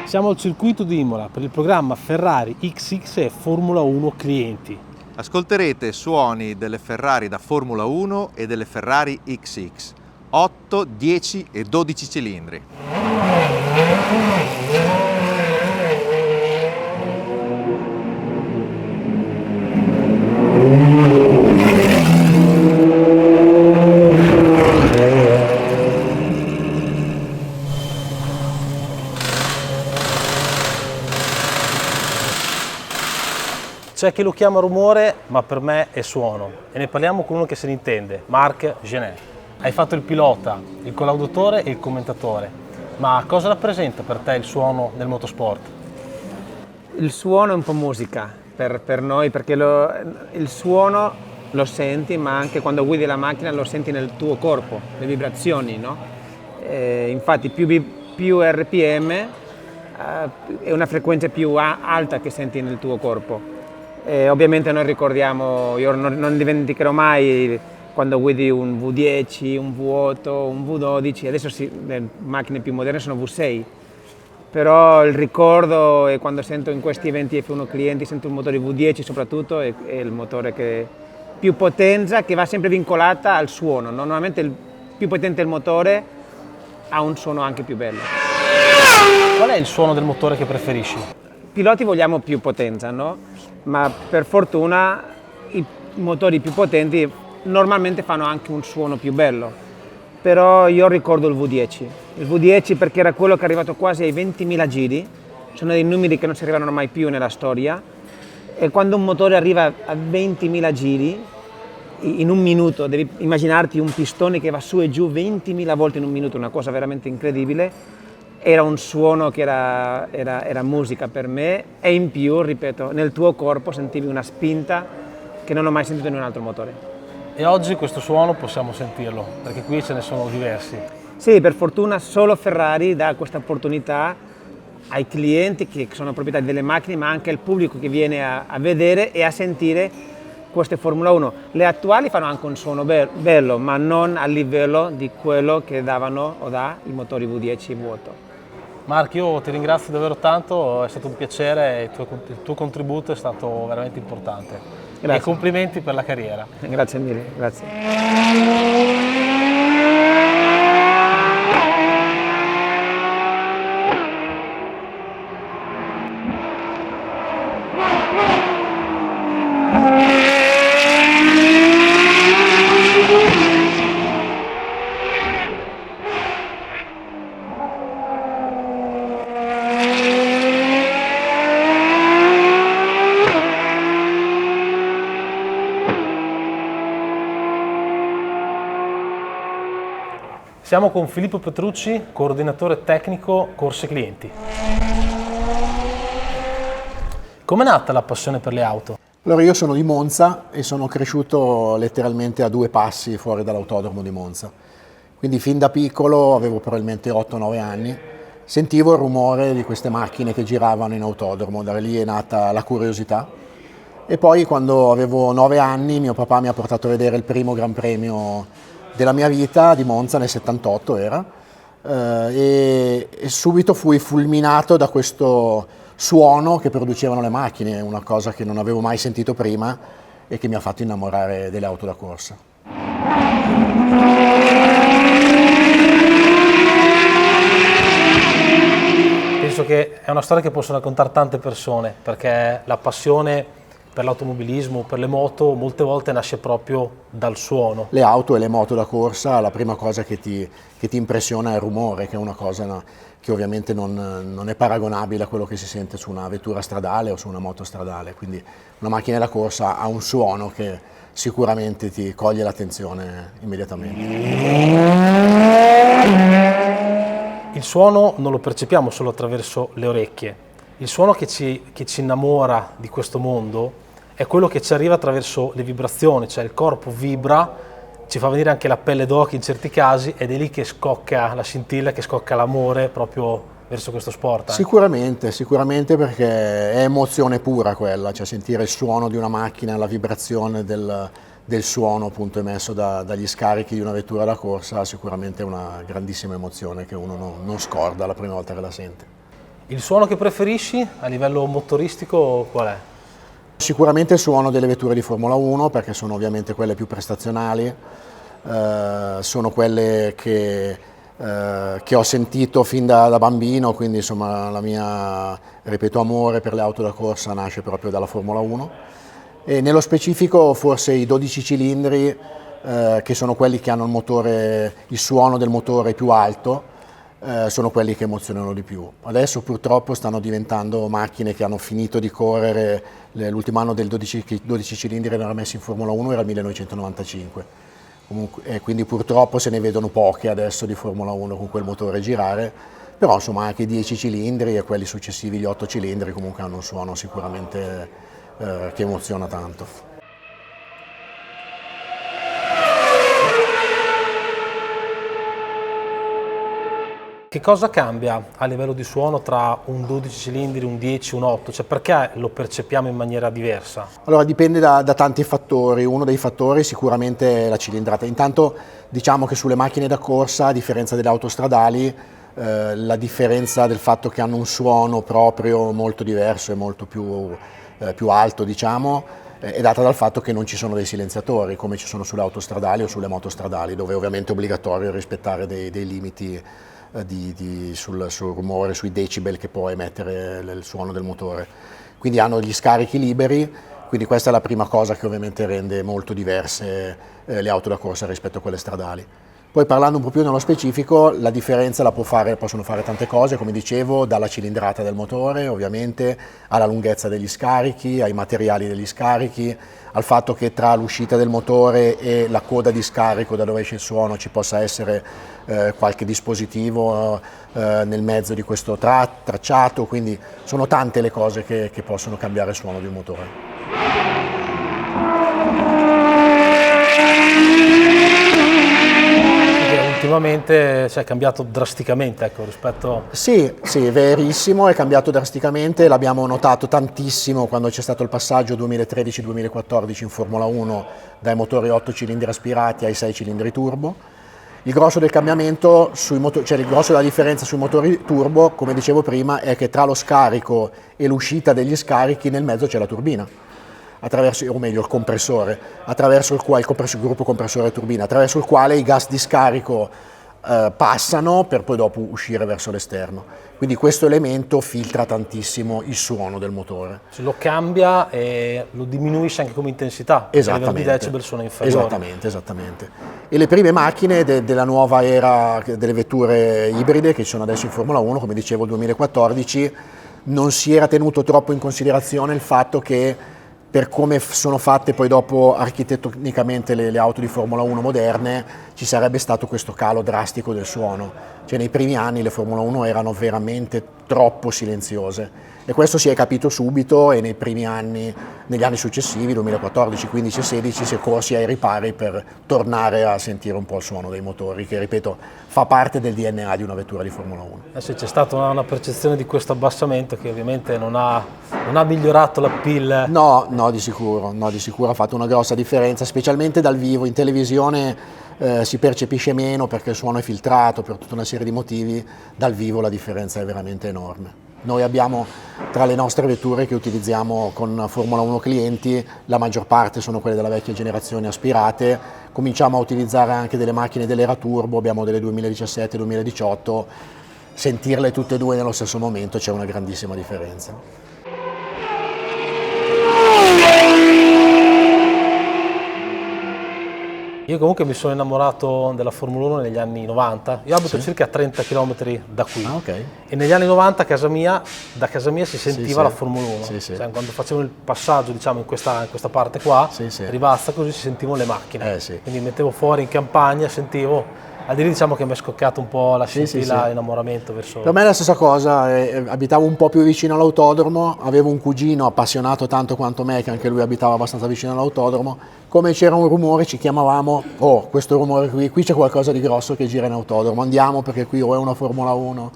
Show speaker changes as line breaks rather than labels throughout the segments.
Siamo al circuito di Imola per il programma Ferrari XX e Formula 1 Clienti.
Ascolterete suoni delle Ferrari da Formula 1 e delle Ferrari XX, 8, 10 e 12 cilindri.
C'è chi lo chiama rumore, ma per me è suono. E ne parliamo con uno che se ne intende, Marc Gené. Hai fatto il pilota, il collauditore e il commentatore. Ma cosa rappresenta per te il suono nel motorsport?
Il suono è un po' musica per noi, perché il suono lo senti, ma anche quando guidi la macchina lo senti nel tuo corpo, le vibrazioni, no? Infatti più RPM è una frequenza più alta che senti nel tuo corpo. Ovviamente noi ricordiamo, io non dimenticherò mai quando guidi un V10, un V8, un V12, adesso le macchine più moderne sono V6, però il ricordo è quando sento in questi eventi F1 clienti, sento un motore V10 soprattutto, è il motore che più potenza, che va sempre vincolata al suono, no? Normalmente il più potente il motore ha un suono anche più bello.
Qual è il suono del motore che preferisci?
Piloti vogliamo più potenza, no? Ma per fortuna i motori più potenti normalmente fanno anche un suono più bello, però io ricordo il V10 perché era quello che è arrivato quasi ai 20.000 giri, sono dei numeri che non si arrivano mai più nella storia, e quando un motore arriva a 20.000 giri in un minuto, devi immaginarti un pistone che va su e giù 20.000 volte in un minuto, una cosa veramente incredibile. Era un suono che era musica per me, e in più, ripeto, nel tuo corpo sentivi una spinta che non ho mai sentito in un altro motore.
E oggi questo suono possiamo sentirlo, perché qui ce ne sono diversi.
Sì, per fortuna solo Ferrari dà questa opportunità ai clienti che sono proprietari delle macchine, ma anche al pubblico che viene a vedere e a sentire queste Formula 1. Le attuali fanno anche un suono bello, ma non a livello di quello che davano o dà i motori V10 e V8.
Marc, io ti ringrazio davvero tanto, è stato un piacere, il tuo contributo è stato veramente importante.
Grazie.
E complimenti per la carriera.
Grazie mille, grazie.
Siamo con Filippo Petrucci, coordinatore tecnico corse clienti. Com'è nata la passione per le auto?
Allora, io sono di Monza e sono cresciuto letteralmente a 2 passi fuori dall'autodromo di Monza. Quindi fin da piccolo, avevo probabilmente 8-9 anni, sentivo il rumore di queste macchine che giravano in autodromo, da lì è nata la curiosità. E poi quando avevo 9 anni mio papà mi ha portato a vedere il primo Gran Premio della mia vita di Monza, nel 78 era, e subito fui fulminato da questo suono che producevano le macchine, una cosa che non avevo mai sentito prima e che mi ha fatto innamorare delle auto da corsa.
Penso che è una storia che possono raccontare tante persone, perché la passione per l'automobilismo, per le moto, molte volte nasce proprio dal suono.
Le auto e le moto da corsa, la prima cosa che ti impressiona è il rumore, che è una cosa che ovviamente non è paragonabile a quello che si sente su una vettura stradale o su una moto stradale. Quindi una macchina da corsa ha un suono che sicuramente ti coglie l'attenzione immediatamente.
Il suono non lo percepiamo solo attraverso le orecchie. Il suono che ci innamora di questo mondo è quello che ci arriva attraverso le vibrazioni, cioè il corpo vibra, ci fa venire anche la pelle d'oca in certi casi, ed è lì che scocca la scintilla, che scocca l'amore proprio verso questo sport.
Sicuramente perché è emozione pura quella, cioè sentire il suono di una macchina, la vibrazione del suono appunto emesso dagli scarichi di una vettura da corsa sicuramente è una grandissima emozione che uno non scorda la prima volta che la sente.
Il suono che preferisci a livello motoristico qual è?
Sicuramente il suono delle vetture di Formula 1 perché sono ovviamente quelle più prestazionali, sono quelle che ho sentito fin da bambino, quindi insomma la mia, ripeto, amore per le auto da corsa nasce proprio dalla Formula 1. E nello specifico forse i 12 cilindri, che sono quelli che hanno il suono del motore più alto, sono quelli che emozionano di più. Adesso purtroppo stanno diventando macchine che hanno finito di correre, l'ultimo anno del 12 cilindri erano messi in Formula 1 era il 1995. E quindi purtroppo se ne vedono poche adesso di Formula 1 con quel motore girare, però insomma anche i 10 cilindri e quelli successivi, gli 8 cilindri, comunque hanno un suono sicuramente che emoziona tanto.
Che cosa cambia a livello di suono tra un 12 cilindri, un 10, un 8? Cioè perché lo percepiamo in maniera diversa?
Allora dipende da tanti fattori, uno dei fattori sicuramente è la cilindrata. Intanto diciamo che sulle macchine da corsa, a differenza delle autostradali, la differenza del fatto che hanno un suono proprio molto diverso e molto più alto, diciamo, è data dal fatto che non ci sono dei silenziatori come ci sono sulle autostradali o sulle motostradali, dove ovviamente è obbligatorio rispettare dei limiti sul rumore, sui decibel che può emettere il suono del motore. Quindi hanno gli scarichi liberi, quindi questa è la prima cosa che ovviamente rende molto diverse le auto da corsa rispetto a quelle stradali. Poi parlando un po' più nello specifico, la differenza possono fare tante cose, come dicevo, dalla cilindrata del motore ovviamente, alla lunghezza degli scarichi, ai materiali degli scarichi, al fatto che tra l'uscita del motore e la coda di scarico da dove esce il suono ci possa essere qualche dispositivo nel mezzo di questo tracciato, quindi sono tante le cose che possono cambiare il suono di un motore.
Ultimamente è cambiato drasticamente, ecco, rispetto...
Sì, verissimo, è cambiato drasticamente, l'abbiamo notato tantissimo quando c'è stato il passaggio 2013-2014 in Formula 1 dai motori 8 cilindri aspirati ai 6 cilindri turbo. Il grosso del cambiamento, cioè il grosso della differenza sui motori turbo, come dicevo prima, è che tra lo scarico e l'uscita degli scarichi nel mezzo c'è la turbina. O meglio il compressore, attraverso il quale il gruppo compressore turbina, attraverso il quale i gas di scarico passano per poi dopo uscire verso l'esterno. Quindi questo elemento filtra tantissimo il suono del motore.
Se lo cambia e lo diminuisce anche come intensità, perché a livello di decibel sono inferiori.
Esattamente. E le prime macchine della nuova era delle vetture ibride che ci sono adesso in Formula 1, come dicevo il 2014, non si era tenuto troppo in considerazione il fatto che per come sono fatte poi dopo architettonicamente le auto di Formula 1 moderne, ci sarebbe stato questo calo drastico del suono. Cioè nei primi anni le Formula 1 erano veramente troppo silenziose e questo si è capito subito e negli anni successivi, 2014, 15 e 16, si è corsi ai ripari per tornare a sentire un po' il suono dei motori, che ripeto fa parte del DNA di una vettura di Formula 1.
Sì, c'è stata una percezione di questo abbassamento che ovviamente non ha migliorato l'appeal.
No, di sicuro ha fatto una grossa differenza, specialmente dal vivo. In televisione si percepisce meno perché il suono è filtrato per tutta una serie di motivi, dal vivo la differenza è veramente enorme. Noi abbiamo tra le nostre vetture che utilizziamo con Formula 1 clienti, la maggior parte sono quelle della vecchia generazione aspirate, cominciamo a utilizzare anche delle macchine dell'era turbo, abbiamo delle 2017-2018, sentirle tutte e due nello stesso momento c'è una grandissima differenza.
Io comunque mi sono innamorato della Formula 1 negli anni 90, io abito circa a 30 km da qui e negli anni 90 da casa mia si sentiva la Formula 1, cioè, quando facevo il passaggio diciamo in questa parte qua, Rivazza, così si sentivano le macchine, quindi mettevo fuori in campagna, sentivo, al di lì diciamo che mi è scoccato un po' la scintilla, l'innamoramento verso...
Per me è la stessa cosa, abitavo un po' più vicino all'autodromo, avevo un cugino appassionato tanto quanto me, che anche lui abitava abbastanza vicino all'autodromo, come c'era un rumore ci chiamavamo, questo rumore qui c'è qualcosa di grosso che gira in autodromo, andiamo perché qui è una Formula 1,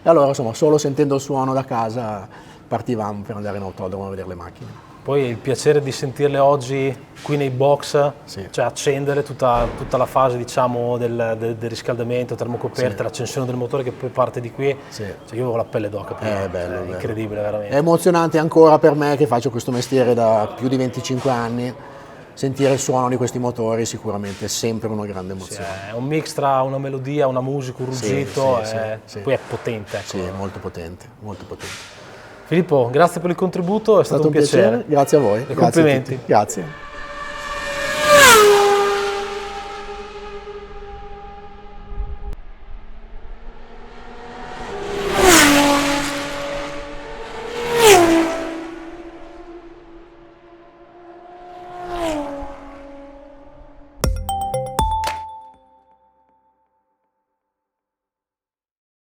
e allora insomma solo sentendo il suono da casa partivamo per andare in autodromo a vedere le macchine.
Poi il piacere di sentirle oggi qui nei box,
Sì.
cioè accendere tutta la fase diciamo del riscaldamento, termocoperte,
Sì.
l'accensione del motore che poi parte di qui,
Sì.
cioè io avevo la pelle d'oca prima,
È bello,
cioè,
bello.
incredibile
È
veramente.
emozionante ancora per me che faccio questo mestiere da più di 25 anni, sentire il suono di questi motori sicuramente è sempre una grande
Sì,
emozione.
è un mix tra una melodia, una musica, un ruggito,
sì, sì.
poi è potente. Ecco.
Sì, molto potente, molto potente.
Filippo, grazie per il contributo, è stato un
piacere,
piacere.
grazie a voi.
E
Grazie a
complimenti.
tutti. Grazie.